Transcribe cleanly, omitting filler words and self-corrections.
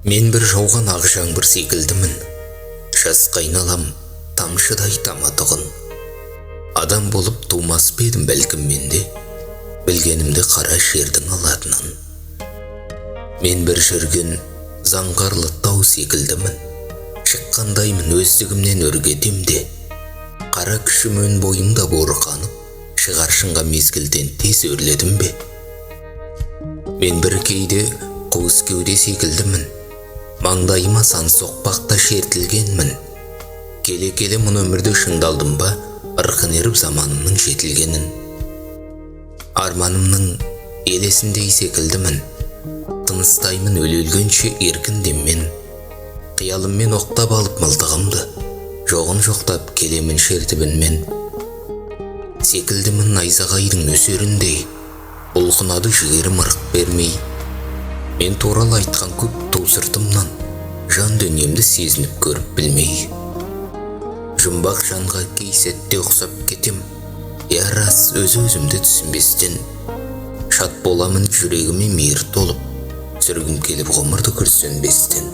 Мен бір жауған ақ жаңбыр секілдімін. Жасқа айналам тамшыдай таматығын. Адам болып тумас па едім бәлкім менде, білгенімді қара шердің алатынын. Мен бір жүрген заңғарлы тау секілдімін. Шыққандаймын өздігімнен өргетемде. Қара күшім өн бойымда буырқанып, шығар шыңға мезгілден тез өрледім бе? Мен бір кейде қуыс кеуде секілдімін. Маңдайыма сан соқпақта шертілгенмін. Келе-келе мұн өмірді шыңдалдым ба, ырқын еріп заманымның жетілгенін. Арманымның елесіндей секілдімін. Тыныстаймын өле-өлгенше еркіндеммен. Қиялыммен оқтап алып мылтығымды, жоғын жоқтап келемін шертібінмен. Секілдімін найзағайдың нөсеріндей, ұлқынады жігерім ырық бермей. Мен туралы айтқан көп ту сыртымнан, жан дүниемді сезініп көріп білмей. Жұмбақ жанға кей сәтте ұқсап кетем, я рас өз-өзімді түсінбестен. Шат боламын жүрегіме мейір толып, сүргім келіп ғұмырды күрсінбестен.